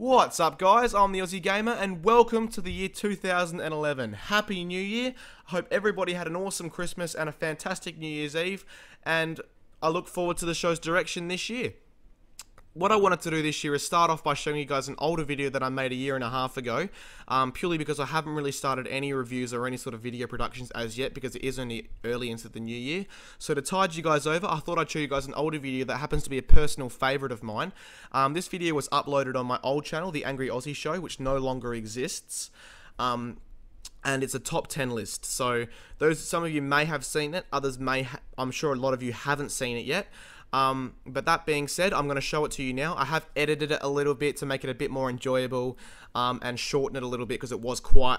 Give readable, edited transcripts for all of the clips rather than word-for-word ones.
What's up, guys? I'm the Aussie Gamer and welcome to the year 2011. Happy New Year. I hope everybody had an awesome Christmas and a fantastic New Year's Eve, and I look forward to the show's direction this year. What I wanted to do this year is start off by showing you guys an older video that I made a year and a half ago, purely because I haven't really started any reviews or any sort of video productions as yet, because it is only early into the new year. So to tide you guys over, I thought I'd show you guys an older video that happens to be a personal favourite of mine. This video was uploaded on my old channel, The Angry Aussie Show, which no longer exists. And it's a top 10 list. So some of you may have seen it, others may I'm sure a lot of you haven't seen it yet. But that being said, I'm going to show it to you now. I have edited it a little bit to make it a bit more enjoyable, and shorten it a little bit because it was quite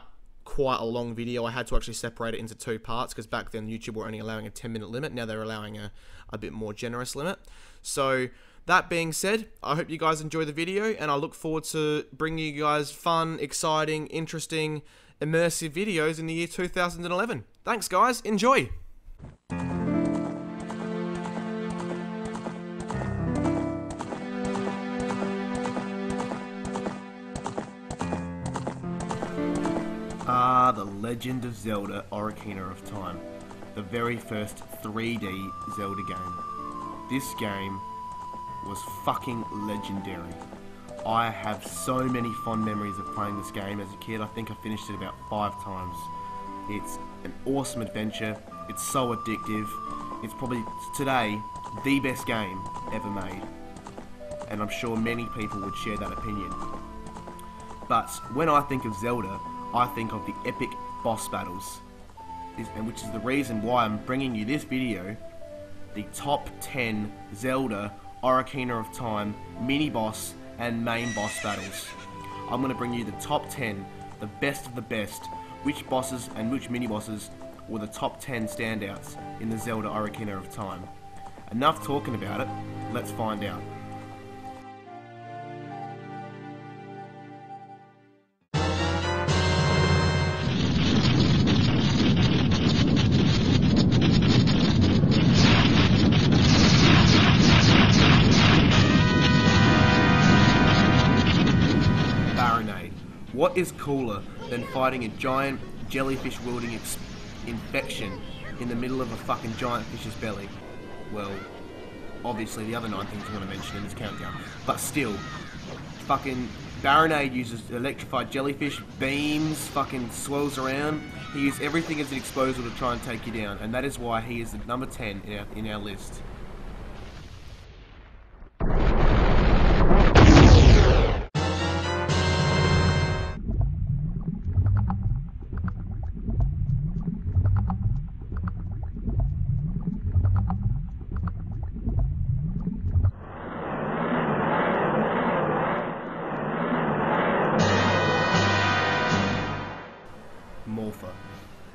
a long video. I had to actually separate it into two parts because back then YouTube were only allowing a 10-minute limit. Now they're allowing a bit more generous limit. So that being said, I hope you guys enjoy the video, and I look forward to bringing you guys fun, exciting, interesting, immersive videos in the year 2011. Thanks, guys. Enjoy! The Legend of Zelda Ocarina of Time, the very first 3D Zelda game. This game was fucking legendary. I have so many fond memories of playing this game as a kid. I think I finished it about 5 times. It's an awesome adventure. It's so addictive. It's probably today the best game ever made, and I'm sure many people would share that opinion. But when I think of Zelda, I think of the epic boss battles, and which is the reason why I'm bringing you this video, the top 10 Zelda Ocarina of Time mini boss and main boss battles. I'm going to bring you the top 10, the best of the best, which bosses and which mini bosses were the top 10 standouts in the Zelda Ocarina of Time. Enough talking about it, let's find out. What is cooler than fighting a giant jellyfish-wielding infection in the middle of a fucking giant fish's belly? Well, obviously the other 9 things I'm going to mention in this countdown. But still, fucking Baronade uses electrified jellyfish, beams, fucking swirls around. He uses everything as an exposure to try and take you down, and that is why he is the number 10 in our list.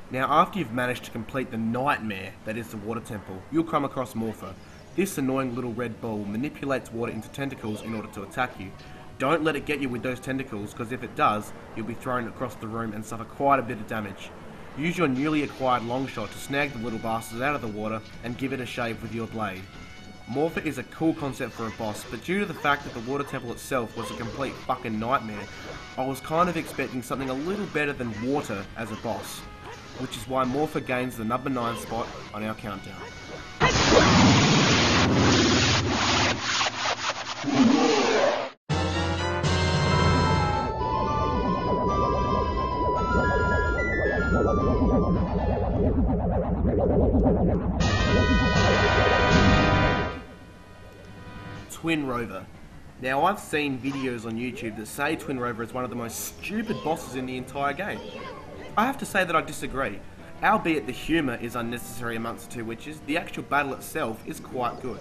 Now, after you've managed to complete the nightmare that is the water temple, you'll come across Morpher. This annoying little red ball manipulates water into tentacles in order to attack you. Don't let it get you with those tentacles, because if it does, you'll be thrown across the room and suffer quite a bit of damage. Use your newly acquired long shot to snag the little bastard out of the water and give it a shave with your blade. Morpher is a cool concept for a boss, but due to the fact that the water temple itself was a complete fucking nightmare, I was kind of expecting something a little better than water as a boss, which is why Morpher gains the number 9 spot on our countdown. Twin Rover. Now, I've seen videos on YouTube that say Twin Rover is one of the most stupid bosses in the entire game. I have to say that I disagree. Albeit the humour is unnecessary amongst the two witches, the actual battle itself is quite good.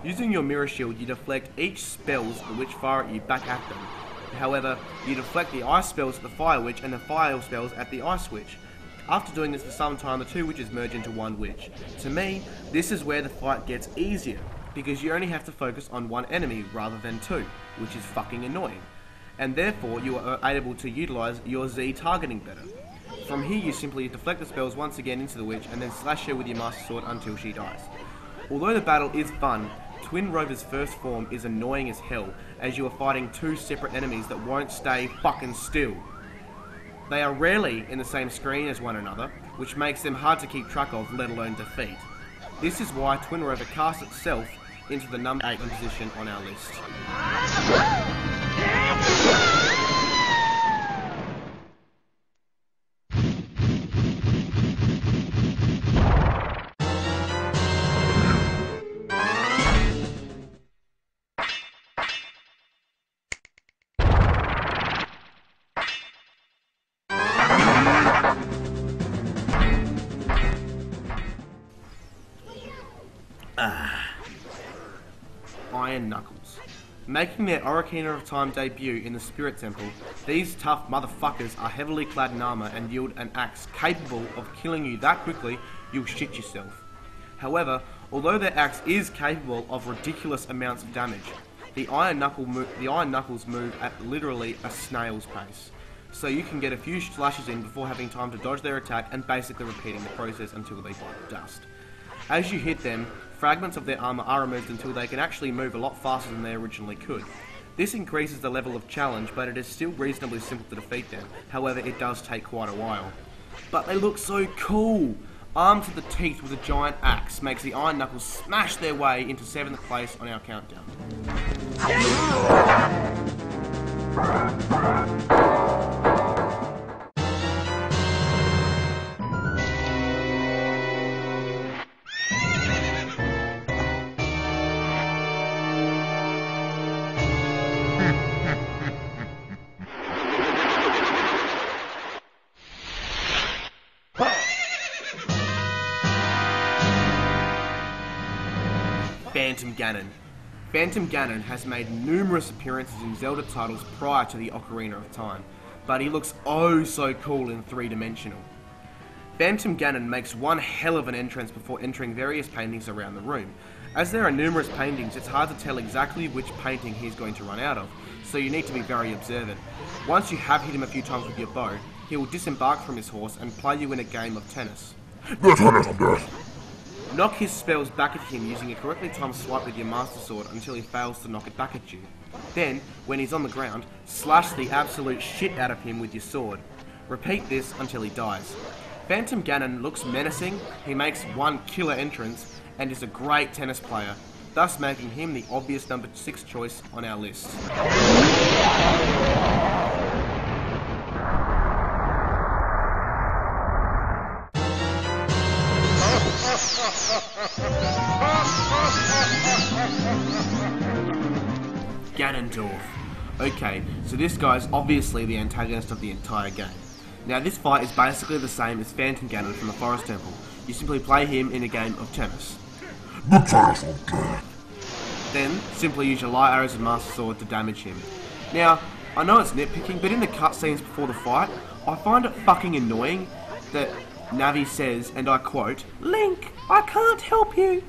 Using your mirror shield, you deflect each spells the witch fire at you back at them. However, you deflect the ice spells at the fire witch and the fire spells at the ice witch. After doing this for some time, the two witches merge into one witch. To me, this is where the fight gets easier, because you only have to focus on one enemy rather than two, which is fucking annoying. And therefore, you are able to utilise your Z targeting better. From here, you simply deflect the spells once again into the witch and then slash her with your master sword until she dies. Although the battle is fun, Twin Rover's first form is annoying as hell, as you are fighting two separate enemies that won't stay fucking still. They are rarely in the same screen as one another, which makes them hard to keep track of, let alone defeat. This is why Twin Rover casts itself into the number 8 position on our list. Iron Knuckles. Making their Ocarina of Time debut in the Spirit Temple, these tough motherfuckers are heavily clad in armor and wield an axe capable of killing you that quickly you'll shit yourself. However, although their axe is capable of ridiculous amounts of damage, the Iron Knuckles move at literally a snail's pace. So you can get a few slashes in before having time to dodge their attack and basically repeating the process until they bite dust. As you hit them, fragments of their armor are removed until they can actually move a lot faster than they originally could. This increases the level of challenge, but it is still reasonably simple to defeat them. However, it does take quite a while. But they look so cool! Armed to the teeth with a giant axe makes the Iron Knuckles smash their way into 7th place on our countdown. Phantom Ganon. Phantom Ganon has made numerous appearances in Zelda titles prior to the Ocarina of Time, but he looks oh so cool in 3-dimensional. Phantom Ganon makes one hell of an entrance before entering various paintings around the room. As there are numerous paintings, it's hard to tell exactly which painting he's going to run out of, so you need to be very observant. Once you have hit him a few times with your bow, he will disembark from his horse and play you in a game of tennis. Knock his spells back at him using a correctly timed swipe with your Master Sword until he fails to knock it back at you. Then, when he's on the ground, slash the absolute shit out of him with your sword. Repeat this until he dies. Phantom Ganon looks menacing, he makes one killer entrance, and is a great tennis player, thus making him the obvious number 6 choice on our list. Ganondorf. Okay, so this guy's obviously the antagonist of the entire game. Now this fight is basically the same as Phantom Ganon from the Forest Temple. You simply play him in a game of tennis. Then, simply use your light arrows and Master Sword to damage him. Now, I know it's nitpicking, but in the cutscenes before the fight, I find it fucking annoying that Navi says, and I quote, "Link, I can't help you.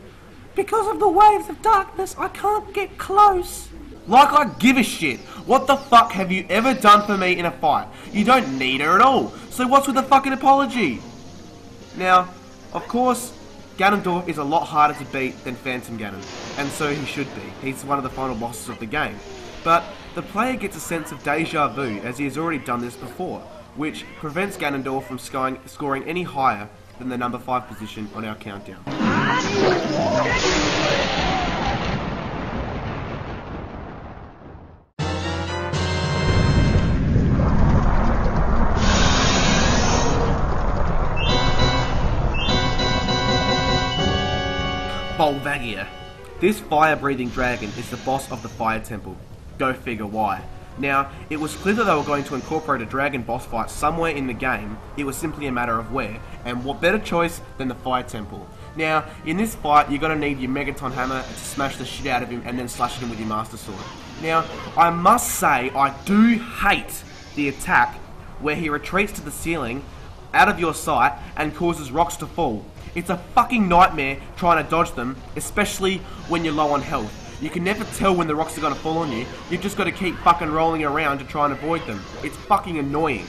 Because of the waves of darkness, I can't get close." Like I give a shit. What the fuck have you ever done for me in a fight? You don't need her at all. So what's with the fucking apology? Now, of course, Ganondorf is a lot harder to beat than Phantom Ganon, and so he should be. He's one of the final bosses of the game. But the player gets a sense of deja vu, as he has already done this before, which prevents Ganondorf from scoring any higher than the number 5 position on our countdown. Volvagia. This fire-breathing dragon is the boss of the Fire Temple. Go figure why. Now, it was clear that they were going to incorporate a dragon boss fight somewhere in the game. It was simply a matter of where, and what better choice than the Fire Temple. Now, in this fight, you're going to need your Megaton Hammer to smash the shit out of him and then slash him with your Master Sword. Now, I must say, I do hate the attack where he retreats to the ceiling, out of your sight, and causes rocks to fall. It's a fucking nightmare trying to dodge them, especially when you're low on health. You can never tell when the rocks are going to fall on you. You've just got to keep fucking rolling around to try and avoid them. It's fucking annoying.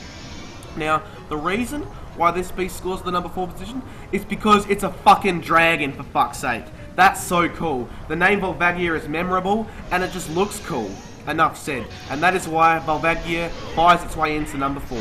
Now, the reason why this beast scores the number 4 position is because it's a fucking dragon, for fuck's sake. That's so cool. The name Volvagia is memorable, and it just looks cool. Enough said. And that is why Volvagia buys its way into number 4.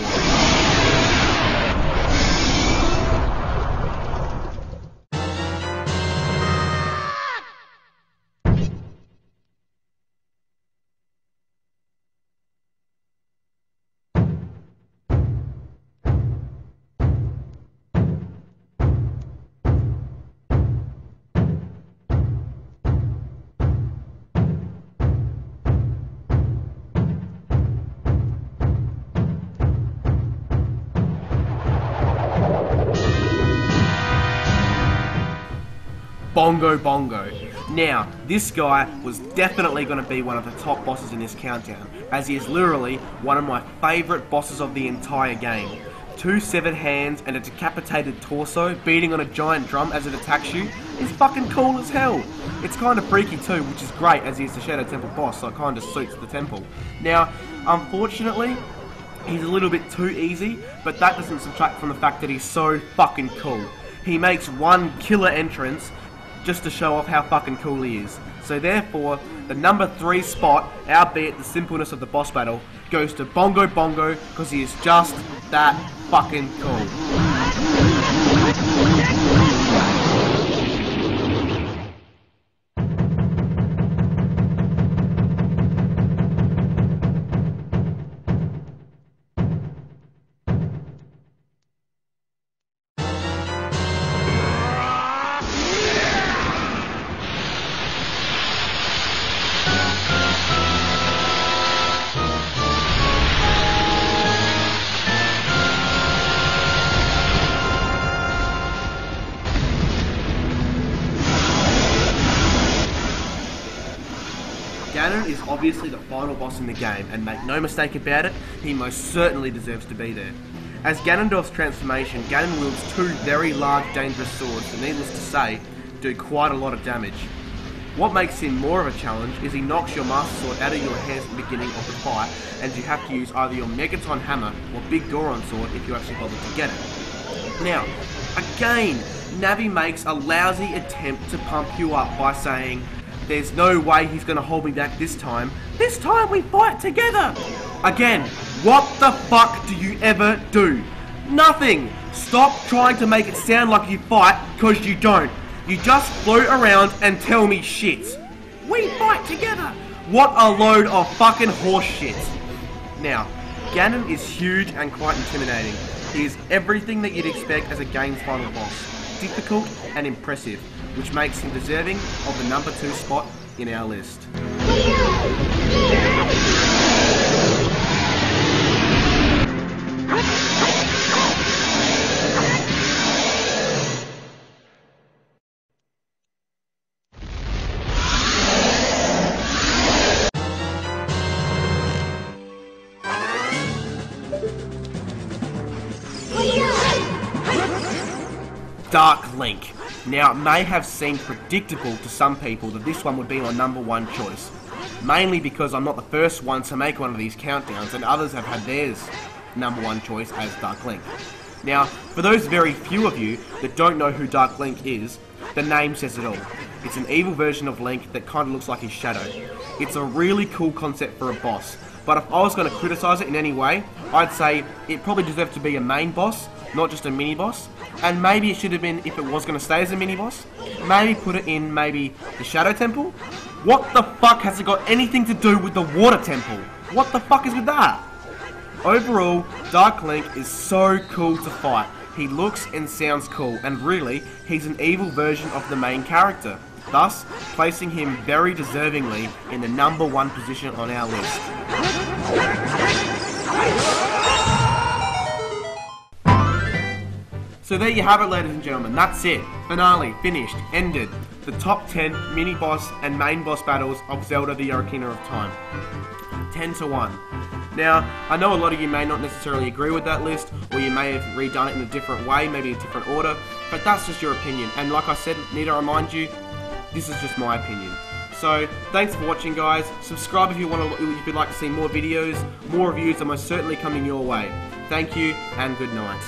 Bongo Bongo. Now, this guy was definitely going to be one of the top bosses in this countdown, as he is literally one of my favourite bosses of the entire game. 2 severed hands and a decapitated torso beating on a giant drum as it attacks you is fucking cool as hell. It's kind of freaky too, which is great as he's the Shadow Temple boss, so it kind of suits the temple. Now, unfortunately, he's a little bit too easy, but that doesn't subtract from the fact that he's so fucking cool. He makes one killer entrance just to show off how fucking cool he is. So therefore, the number 3 spot, albeit the simpleness of the boss battle, goes to Bongo Bongo because he is just that fucking cool. Ganon is obviously the final boss in the game, and make no mistake about it, he most certainly deserves to be there. As Ganondorf's transformation, Ganon wields 2 very large dangerous swords that, needless to say, do quite a lot of damage. What makes him more of a challenge is he knocks your Master Sword out of your hands at the beginning of the fight, and you have to use either your Megaton Hammer or Big Goron Sword if you actually bother to get it. Now, again, Navi makes a lousy attempt to pump you up by saying, "There's no way he's gonna hold me back this time. This time we fight together!" Again, what the fuck do you ever do? Nothing! Stop trying to make it sound like you fight, cause you don't. You just float around and tell me shit. We fight together! What a load of fucking horse shit. Now, Ganon is huge and quite intimidating. He is everything that you'd expect as a game's final boss. Difficult and impressive, which makes him deserving of the number 2 spot in our list. Dark Link. Now, it may have seemed predictable to some people that this one would be my number 1 choice, mainly because I'm not the first one to make one of these countdowns, and others have had theirs number 1 choice as Dark Link. Now, for those very few of you that don't know who Dark Link is, the name says it all. It's an evil version of Link that kind of looks like his shadow. It's a really cool concept for a boss, but if I was going to criticise it in any way, I'd say it probably deserves to be a main boss, not just a mini boss. And maybe it should have been, if it was going to stay as a mini boss, maybe put it in maybe the Shadow Temple. What the fuck has it got anything to do with the Water Temple? What the fuck is with that? Overall, Dark Link is so cool to fight. He looks and sounds cool, and really, he's an evil version of the main character, thus placing him very deservingly in the number 1 position on our list. So there you have it, ladies and gentlemen, that's it. Finale, finished, ended. The top 10 mini-boss and main boss battles of Zelda the Ocarina of Time. 10-1. Now, I know a lot of you may not necessarily agree with that list, or you may have redone it in a different way, maybe a different order, but that's just your opinion. And like I said, need to remind you, this is just my opinion. So, thanks for watching, guys. Subscribe if you'd like to see more videos, more reviews are most certainly coming your way. Thank you, and good night.